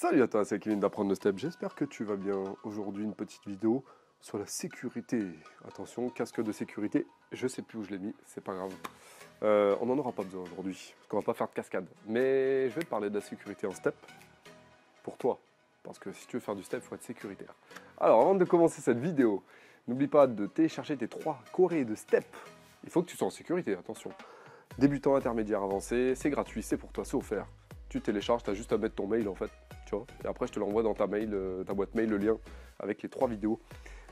Salut à toi, c'est Kevin d'apprendre le step. J'espère que tu vas bien. Aujourd'hui, une petite vidéo sur la sécurité. Attention, casque de sécurité. Je sais plus où je l'ai mis, c'est pas grave. On n'en aura pas besoin aujourd'hui, parce qu'on va pas faire de cascade. Mais je vais te parler de la sécurité en step pour toi. Parce que si tu veux faire du step, il faut être sécuritaire. Alors, avant de commencer cette vidéo, n'oublie pas de télécharger tes 3 chorés de step. Il faut que tu sois en sécurité, attention. Débutant, intermédiaire, avancé, c'est gratuit, c'est pour toi, c'est offert. Tu télécharges, tu as juste à mettre ton mail en fait, tu vois. Et après je te l'envoie dans ta boîte mail, le lien avec les 3 vidéos.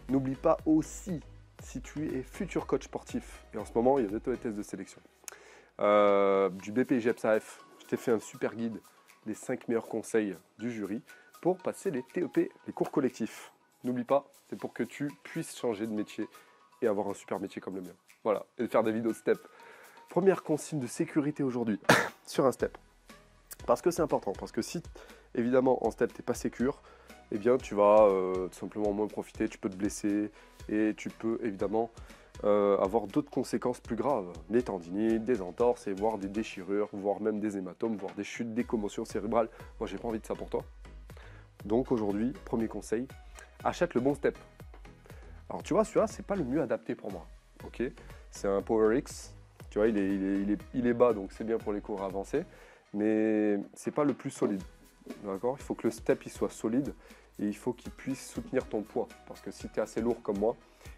N'oublie pas aussi, si tu es futur coach sportif, et en ce moment il y a des tests de sélection, du BPJEPSAF, je t'ai fait un super guide, les 5 meilleurs conseils du jury pour passer les TEP, les cours collectifs. N'oublie pas, c'est pour que tu puisses changer de métier et avoir un super métier comme le mien. Voilà, et faire des vidéos step. Première consigne de sécurité aujourd'hui sur un step. Parce que c'est important, parce que si évidemment en step tu n'es pas sécure, eh bien tu vas tout simplement moins profiter, tu peux te blesser et tu peux évidemment avoir d'autres conséquences plus graves, des tendinites, des entorses et voire des déchirures, voire même des hématomes, voire des chutes, des commotions cérébrales. Moi j'ai pas envie de ça pour toi. Donc aujourd'hui, premier conseil, achète le bon step. Alors tu vois, celui-là c'est pas le mieux adapté pour moi, ok? C'est un PowerX, tu vois, il est bas donc c'est bien pour les cours avancés. Mais c'est pas le plus solide, d'accord? Il faut que le step il soit solide et il faut qu'il puisse soutenir ton poids. Parce que si tu es assez lourd comme moi,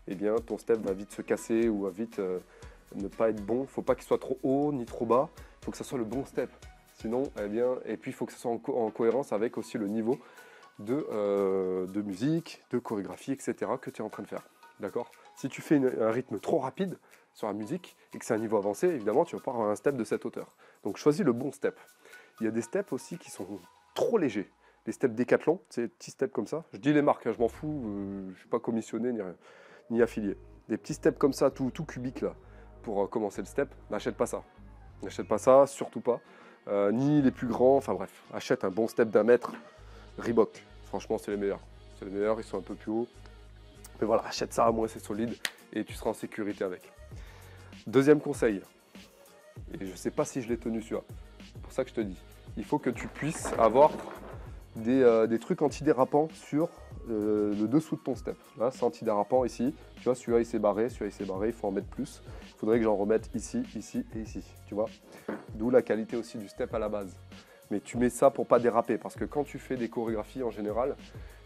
eh bien ton step va vite se casser ou va vite ne pas être bon. Il ne faut pas qu'il soit trop haut ni trop bas, il faut que ça soit le bon step. Sinon, eh bien, et puis il faut que ce soit en cohérence avec aussi le niveau de musique, de chorégraphie, etc. que tu es en train de faire, d'accord? Si tu fais un rythme trop rapide sur la musique et que c'est un niveau avancé, évidemment, tu vas pas avoir un step de cette hauteur. Donc choisis le bon step. Il y a des steps aussi qui sont trop légers. Les steps Décathlon, c'est des petits steps comme ça. Je dis les marques, hein, je m'en fous, je ne suis pas commissionné ni rien, ni affilié. Des petits steps comme ça, tout cubique là, pour commencer le step, n'achète pas ça. N'achète pas ça, surtout pas. Ni les plus grands, enfin bref, achète un bon step d'1 mètre, Reebok. Franchement, c'est les meilleurs. C'est les meilleurs, ils sont un peu plus hauts. Mais voilà, achète ça, au moins c'est solide et tu seras en sécurité avec. Deuxième conseil, et je ne sais pas si je l'ai tenu celui-là, c'est pour ça que je te dis, il faut que tu puisses avoir des trucs antidérapants sur le dessous de ton step. Là, c'est antidérapant ici, tu vois, celui-là il s'est barré, il faut en mettre plus. Il faudrait que j'en remette ici, ici et ici, tu vois. D'où la qualité aussi du step à la base. Mais tu mets ça pour pas déraper, parce que quand tu fais des chorégraphies en général,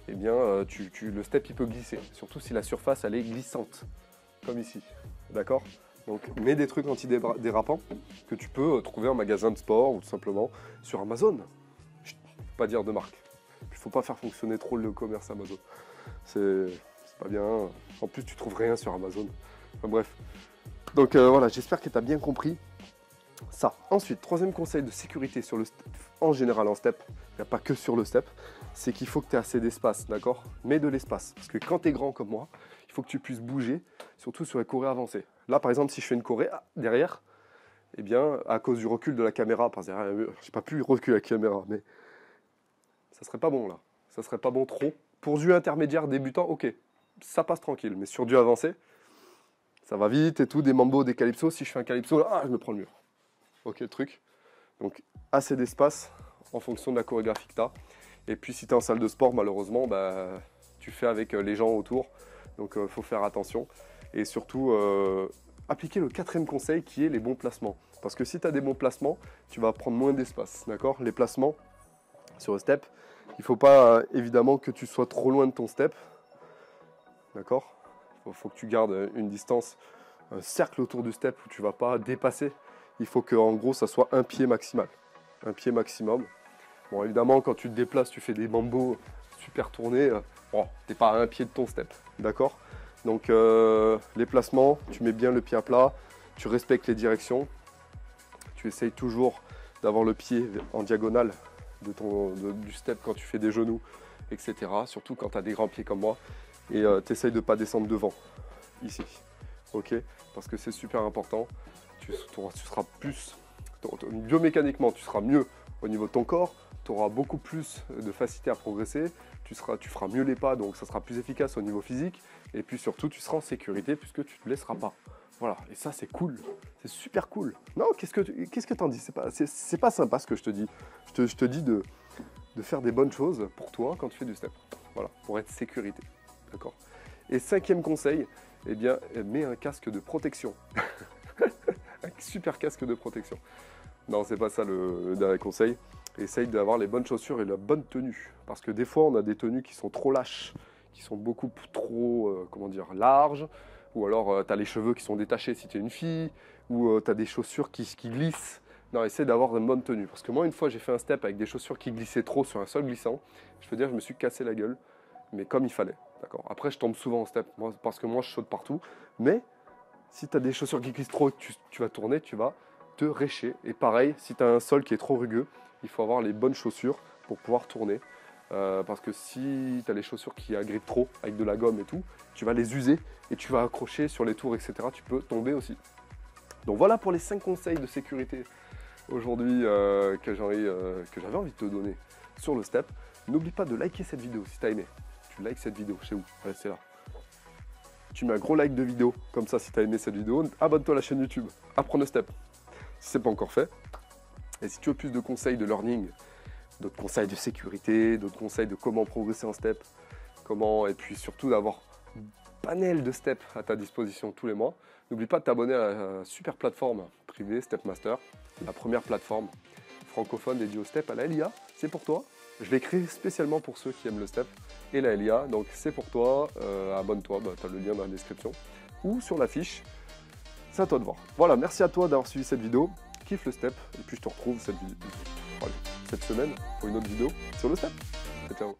eh bien, le step il peut glisser, surtout si la surface elle est glissante, comme ici, d'accord? Donc mets des trucs antidérapants que tu peux trouver en magasin de sport ou tout simplement sur Amazon. Je ne peux pas dire de marque. Il ne faut pas faire fonctionner trop le commerce Amazon. C'est pas bien. En plus tu trouves rien sur Amazon. Enfin, bref. Donc voilà, j'espère que tu as bien compris ça. Ensuite, troisième conseil de sécurité sur le step, en général en step, il n'y a pas que sur le step, c'est qu'il faut que tu aies assez d'espace, d'accord? Mets de l'espace. Parce que quand tu es grand comme moi, il faut que tu puisses bouger, surtout sur les chorés avancées. Là, par exemple, si je fais une choré derrière, eh bien, à cause du recul de la caméra, parce que j'ai pas pu reculer la caméra, mais ça serait pas bon là. Ça serait pas bon trop. Pour du intermédiaire débutant, ok, ça passe tranquille. Mais sur du avancé, ça va vite et tout, des mambo, des calypso. Si je fais un calypso, là, je me prends le mur. Ok, le truc. Donc, assez d'espace en fonction de la chorégraphie que tu as. Et puis, si tu es en salle de sport, malheureusement, bah, tu fais avec les gens autour. Donc, il faut faire attention. Et surtout, appliquer le 4e conseil qui est les bons placements. Parce que si tu as des bons placements, tu vas prendre moins d'espace. D'accord? Les placements sur le step, il ne faut pas évidemment que tu sois trop loin de ton step. D'accord? Il faut que tu gardes une distance, un cercle autour du step où tu ne vas pas dépasser. Il faut que en gros ça soit un pied maximal. Un pied maximum. Bon, évidemment, quand tu te déplaces, tu fais des mambos super tournés. Bon, tu n'es pas à un pied de ton step. D'accord? Donc les placements, tu mets bien le pied à plat, tu respectes les directions, tu essayes toujours d'avoir le pied en diagonale du step quand tu fais des genoux, etc. Surtout quand tu as des grands pieds comme moi. Et tu essayes de ne pas descendre devant, ici. Ok? Parce que c'est super important. Tu seras plus, biomécaniquement, tu seras mieux au niveau de ton corps, tu auras beaucoup plus de facilité à progresser, tu feras mieux les pas, donc ça sera plus efficace au niveau physique, et puis surtout tu seras en sécurité puisque tu ne te blesseras pas. Voilà, et ça c'est cool, c'est super cool. Non, qu'est-ce que t'en dis? C'est pas sympa ce que je te dis. Je te dis de faire des bonnes choses pour toi quand tu fais du step. Voilà, pour être sécurité. D'accord? Et 5e conseil, eh bien, mets un casque de protection. Un super casque de protection. Non, c'est pas ça le dernier conseil. Essaye d'avoir les bonnes chaussures et la bonne tenue. Parce que des fois, on a des tenues qui sont trop lâches, qui sont beaucoup trop, comment dire, larges. Ou alors, tu as les cheveux qui sont détachés si tu es une fille. Ou tu as des chaussures qui glissent. Non, essaie d'avoir une bonne tenue. Parce que moi, une fois, j'ai fait un step avec des chaussures qui glissaient trop sur un sol glissant. Je peux dire, je me suis cassé la gueule. Mais comme il fallait. D'accord. Après, je tombe souvent en step. Parce que moi, je saute partout. Mais si tu as des chaussures qui glissent trop et que tu vas tourner, tu vas te récher. Et pareil, si tu as un sol qui est trop rugueux, il faut avoir les bonnes chaussures pour pouvoir tourner. Parce que si tu as les chaussures qui agrippent trop avec de la gomme et tout, tu vas les user et tu vas accrocher sur les tours, etc. Tu peux tomber aussi. Donc voilà pour les 5 conseils de sécurité aujourd'hui que j'avais envie de te donner sur le step. N'oublie pas de liker cette vidéo si tu as aimé. Tu likes cette vidéo, je sais où? Ouais, c'est là. Tu mets un gros like de vidéo, comme ça si tu as aimé cette vidéo, abonne-toi à la chaîne YouTube, apprends le step, si ce n'est pas encore fait. Et si tu veux plus de conseils de learning, d'autres conseils de sécurité, d'autres conseils de comment progresser en step, et puis surtout d'avoir un panel de steps à ta disposition tous les mois, n'oublie pas de t'abonner à la super plateforme privée Stepmaster, la première plateforme francophone dédiée au step à la LIA, c'est pour toi. Je l'ai créé spécialement pour ceux qui aiment le step et la LIA, donc c'est pour toi, abonne-toi, tu as le lien dans la description ou sur la fiche, c'est à toi de voir. Voilà, merci à toi d'avoir suivi cette vidéo, kiffe le step et puis je te retrouve cette semaine pour une autre vidéo sur le step. Ciao.